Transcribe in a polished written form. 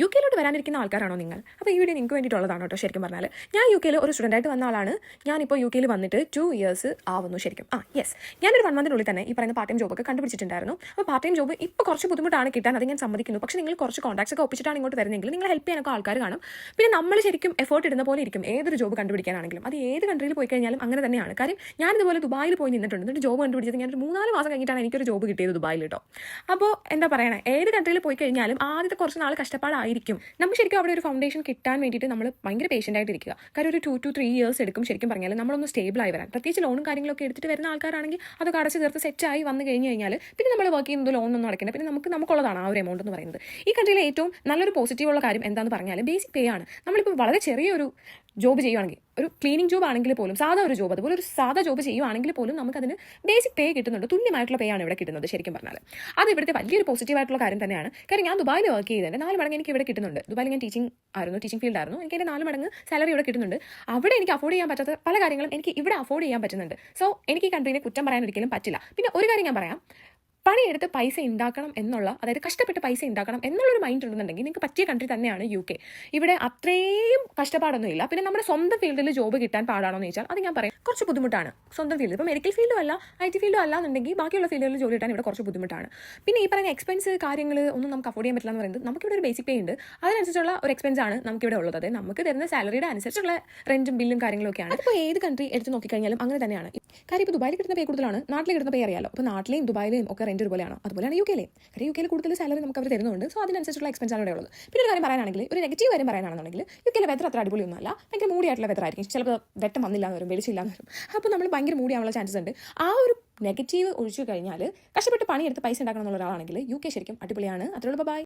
U കെയിലോട്ട് വരാനിരിക്കുന്ന ആൾക്കാരാണോ നിങ്ങൾ? അപ്പോൾ ഈ വീഡിയോ നിങ്ങൾക്ക് വേണ്ടിയിട്ടുള്ളതാണ് കേട്ടോ. ശരിക്കും പറഞ്ഞാൽ ഞാൻ യു കെയിൽ ഒരു സ്റ്റുഡൻ്റായിട്ട് വന്ന ആളാണ്. ഞാനിപ്പോൾ യു കെയിൽ വന്നിട്ട് 2 ഇയേഴ്സ് ആവുന്നു ശരിക്കും. യെസ്, ഞാനൊരു 1 മന്തിനുള്ളിൽ തന്നെ ഈ പറയുന്ന പാർട്ട് ടൈം ജോബൊക്കെ കണ്ടുപിടിച്ചിട്ടുണ്ടായിരുന്നു. അപ്പോൾ പാർട്ട് ടൈം ജോബ് ഇപ്പോൾ കുറച്ച് ബുദ്ധിമുട്ടാണ് കിട്ടാൻ, അത് ഞാൻ സമ്മതിക്കുന്നു. പക്ഷേ നിങ്ങൾ കുറച്ച് കോൺടാക്ട്സ് ഒക്കെ ഒപ്പിച്ചിട്ടാണ് ഇങ്ങോട്ട് വരുന്നെങ്കിൽ നിങ്ങൾ ഹെൽപ്പ് ചെയ്യാനൊക്കെ ആൾക്കാർ കാണും. പിന്നെ നമ്മൾ ശരിക്കും എഫേർട്ട് ഇടുന്ന പോലെ ഇരിക്കും ഏതൊരു ജോബ് കണ്ടുപിടിക്കാനാണെങ്കിലും. അത് ഏത് കൺട്രിയിൽ പോയി കഴിഞ്ഞാലും അങ്ങനെ തന്നെയാണ്. കാര്യം ഞാനിതുപോലെ ദുബായിൽ പോയി നിന്നിട്ടുണ്ട്. എന്നിട്ട് ജോബ് കണ്ടുപിടിച്ചത് ഞാനൊരു 3-4 മാസം കഴിഞ്ഞിട്ടാണ് എനിക്കൊരു ജോബ് കിട്ടിയത് ദുബായിൽ കേട്ടോ. അപ്പോൾ എന്താ പറയണേ, ഏത് കൺട്രിയിൽ പോയി കഴിഞ്ഞാലും ആദ്യത്തെ കുറച്ച് നാൾ കഷ്ടപ്പാടായിരിക്കും. നമുക്ക് ശരിക്കും അവിടെ ഒരു ഫൗണ്ടേഷൻ കിട്ടാൻ വേണ്ടിയിട്ട് നമ്മൾ ഭയങ്കര പേഷ്യൻ്റ് ആയിട്ട് ഇരിക്കുക. കാര്യം ഒരു 2 to 3 ഇയേഴ്സ് എടുക്കും ശരിക്കും പറഞ്ഞാൽ നമ്മളൊന്ന് സ്റ്റേബിൾ ആയി വരാൻ. പ്രത്യേകിച്ച് ലോണും കാര്യങ്ങളൊക്കെ എടുത്തിട്ട് വരുന്ന ആൾക്കാരാണെങ്കിൽ അതൊക്കെ അടച്ച് തീർത്ത് സെറ്റായി വന്നു കഴിഞ്ഞാൽ പിന്നെ നമ്മൾ വർക്ക് ചെയ്യുന്നത് ലോണൊന്നും അടയ്ക്കേണ്ട, പിന്നെ നമുക്കുള്ളതാണ് ആ ഒരു എമൗണ്ട് എന്ന് പറയുന്നത്. ഈ കൺട്രിയിലെ ഏറ്റവും നല്ലൊരു പോസിറ്റീവുള്ള കാര്യം എന്താണെന്ന് പറഞ്ഞാൽ ബേസിക് പേ ആണ്. നമ്മളിപ്പോൾ വളരെ ചെറിയൊരു ജോബ് ചെയ്യുവാണെങ്കിൽ, ഒരു ക്ലീനിങ് ജോബ് ആണെങ്കിൽ പോലും, സാധാ ഒരു ജോബ്, അതുപോലെ ഒരു സാധാ ജോബ് ചെയ്യുവാണെങ്കിൽ പോലും നമുക്കതിന് ബേസിക് പേ കിട്ടുന്നുണ്ട്. തുല്യമായിട്ടുള്ള പേ ആണ് ഇവിടെ കിട്ടുന്നത് ശരിക്കും പറഞ്ഞാൽ. അത് ഇവിടുത്തെ വലിയൊരു പോസിറ്റീവായിട്ടുള്ള കാര്യം തന്നെയാണ്. കാര്യം ഞാൻ ദുബായിൽ വർക്ക് ചെയ്തതിൻ്റെ 4 മടങ്ങ് എനിക്ക് ഇവിടെ കിട്ടുന്നുണ്ട്. ദുബായിൽ ഞാൻ ടീച്ചിങ് ഫീൽഡായിരുന്നു. എനിക്ക് എൻ്റെ 4 മടങ്ങ് സാലറി ഇവിടെ കിട്ടുന്നുണ്ട്. അവിടെ എനിക്ക് അഫോർഡ് ചെയ്യാൻ പറ്റാത്ത പല കാര്യങ്ങളും എനിക്ക് ഇവിടെ അഫോർഡ് ചെയ്യാൻ പറ്റുന്നുണ്ട്. സോ എനിക്ക് ഈ കൺട്രീനെ കുറ്റം പറയാൻ ഒരിക്കലും പറ്റില്ല. പിന്നെ ഒരു കാര്യം ഞാൻ പറയാം, പണിയെടുത്ത് പൈസ ഉണ്ടാക്കണം എന്നുള്ള, അതായത് കഷ്ടപ്പെട്ട് പൈസ ഉണ്ടാക്കണം എന്നുള്ളൊരു മൈൻഡ് ഉണ്ടെന്നുണ്ടെങ്കിൽ നിങ്ങൾക്ക് പറ്റിയ കൺട്രി തന്നെയാണ് യു കെ. ഇവിടെ അത്രയും കഷ്ടപ്പാടൊന്നുമില്ല. പിന്നെ നമ്മുടെ സ്വന്തം ഫീൽഡിൽ ജോബ് കിട്ടാൻ പാടാണോ എന്ന് ചോദിച്ചാൽ അത് ഞാൻ പറയും കുറച്ച് ബുദ്ധിമുട്ടാണ്. സ്വന്തം ഫീൽഡ് ഇപ്പോൾ മെഡിക്കൽ ഫീൽഡും അല്ല, IT ഫീൽഡും അല്ല എന്നുണ്ടെങ്കിൽ ബാക്കിയുള്ള ഫീൽഡുകളിൽ ജോലി കിട്ടാൻ ഇവിടെ കുറച്ച് ബുദ്ധിമുട്ടാണ്. പിന്നെ ഈ പറയുന്ന എക്സ്പെൻസ് കാര്യങ്ങൾ ഒന്നും നമുക്ക് അഫോർഡ് ചെയ്യാൻ പറ്റില്ല എന്ന് പറയുന്നത്, നമുക്കിവിടെ ഒരു ബേസിക് പേ ഉണ്ട്, അതിനനുസരിച്ചുള്ള ഒരു എക്സ്പെൻസ് ആണ് നമുക്കിവിടെ ഉള്ളത്. അതായത് നമുക്ക് തരുന്ന സാലറിയുടെ അനുസരിച്ചുള്ള റെന്റും ബില്ലും കാര്യങ്ങളൊക്കെയാണ്. അപ്പോൾ ഏത് കൺട്രി എടുത്ത് നോക്കിക്കഴിഞ്ഞാലും അങ്ങനെ തന്നെയാണ്. കാര്യം ഇപ്പോൾ ദുബായിൽ കിട്ടുന്ന പേ കൂടുതലാണ്, നാട്ടിൽ കിട്ടുന്ന പേ അറിയാലോ. അപ്പോൾ നാട്ടിലെയും ദുബായിലെയും ഒക്കെ റെന്റ് ഒരുപോലെയാണ്. അതുപോലെ യു കെയിലെ കാര്യം യു കെയിൽ കൂടുതൽ സാലറി നമുക്ക് അവർ തരുന്നുണ്ട്. സോ അതിനനുസരിച്ചുള്ള എക്സ്പെൻസ് ആണ് ഇവിടെ ഉള്ളത്. പിന്നെ ഒരു കാര്യം പറയാനാണെങ്കിൽ, ഒരു നെഗറ്റീവ് കാര്യം പറയാനാണെന്നുണ്ടെങ്കിൽ യു കെയിലെ വെതർ അത്ര അടിപൊളിയൊന്നുമല്ല, ഭയങ്കര മൂടിയായിട്ടുള്ള വെതർ ആയിരിക്കും. ചിലപ്പോൾ വെട്ടം വന്നില്ലാന്ന് വരും, വെളിച്ചില്ലാന്ന് വരും. അപ്പോൾ നമ്മൾ ഭയങ്കര മൂടിയാവാനുള്ള ചാൻസസ് ഉണ്ട്. ആ ഒരു നെഗറ്റീവ് ഒഴിച്ചു കഴിഞ്ഞാൽ കഷ്ടപ്പെട്ട് പണിയെടുത്ത് പൈസ ഉണ്ടാക്കണം എന്നുള്ള ഒരാളാണെങ്കിൽ യു കെ ശരിക്കും അടിപൊളിയാണ്. അത്രയുള്ള ബൈ.